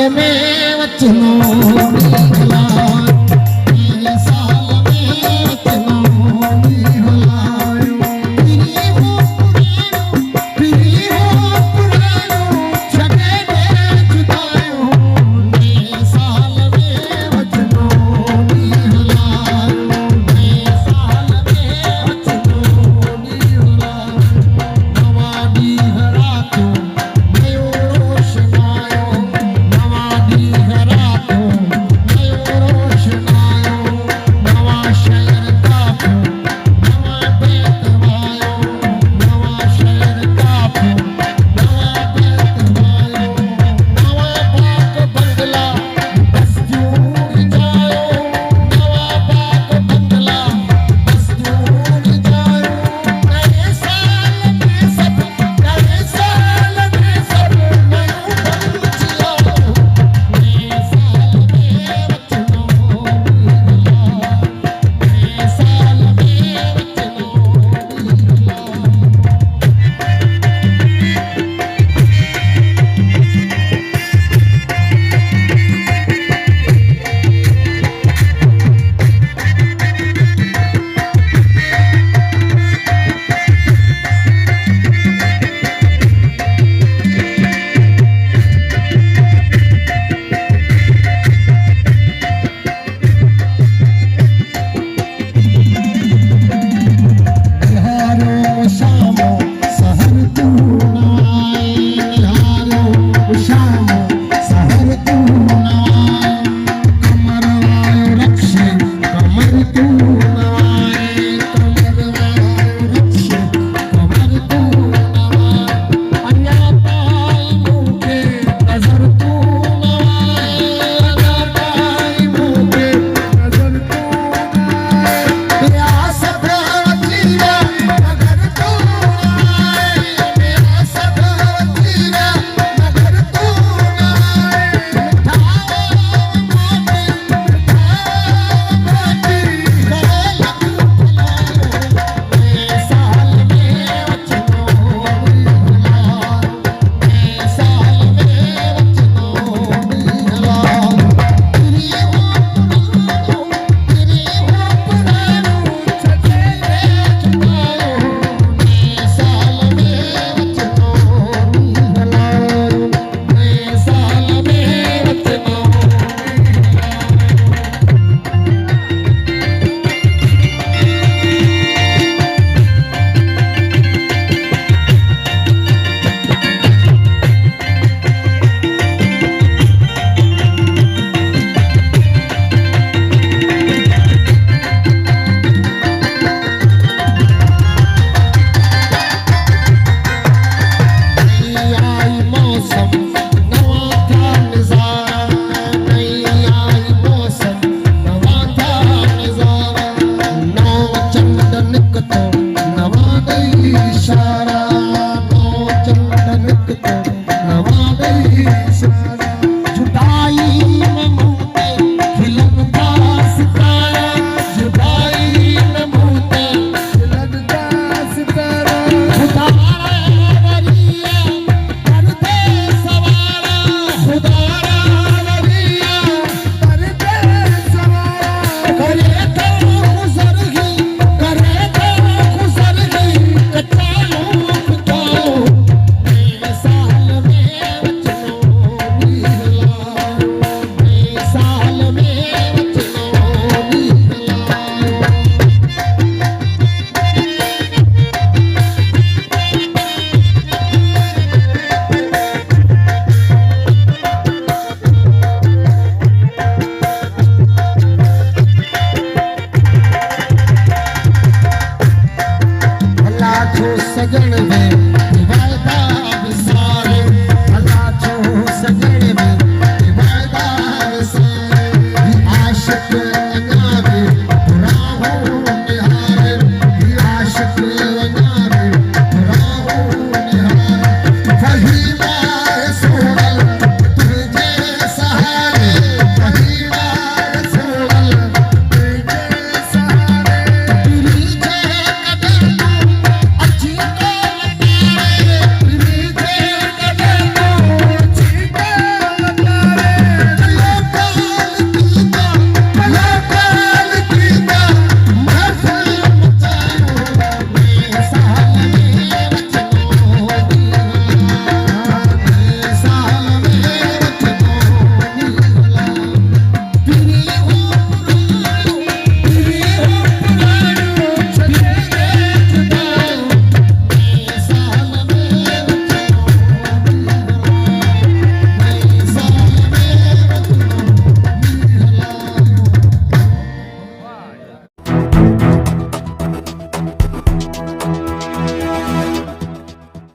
में वचनो निहला नए साल में वचनो निहला प्रिय हो पुराणो छगे ने जुदायो नए साल में वचनो निहला नए साल में वचनो निहला नवा ॾींहुं रातो नयो रोशनायो नवा ॾींहुं रातो नयो रोशनायो नवा शहर काफ़ो नवा बैत वायो नवा शहर काफ़ो नवा बैत वायो नवा पाक बंगला बस्तियूं जायो नवा पाक बंगला बस्तियूं जायो नए साल में सब नए साल में सब नयो पहुंचियो नए साल में वचनो निहला नए साल में वचनो निहला निहारो शामो सहर तू नवाए निहारो शामो सहर तू नवाए कमर वायो रक्षे कमर तू नवाए कमर वायो रक्षे कमर तू नवाए अञा ताईं मूंखे नज़र तू नवाए अञा ताईं मूंखे नज़र तू नवाए रियासत वज़ीरा नगर तू नवाए रियासत वज़ीरा नगर तू नवाए नए साल में वचनो निहला नए साल में वचनो निहला प्रिय हो पुराणो छगे ने जुदायो नए साल में वचनो निहला नए साल में वचनो निहला नई आई मौसम नवा था नज़ारा नई आई मौसम नवा था नज़ारा नओं चंड निकितो नवा ॾेई इशारा नओं चंड निकितो नवा ॾेई इशारा जुदाई में मुंह ते खिलन था सितारा जुदाई में मुंह ते खिलन था सितारा खुदारा वलिया करदे सवारा खुदारा वलिया करदे सवारा करे तो गुज़रगी करे तो गुज़रगी कचायो खुदायो नए साल में वचनो निहला नए साल में वचनो निहला भला जो सजण वे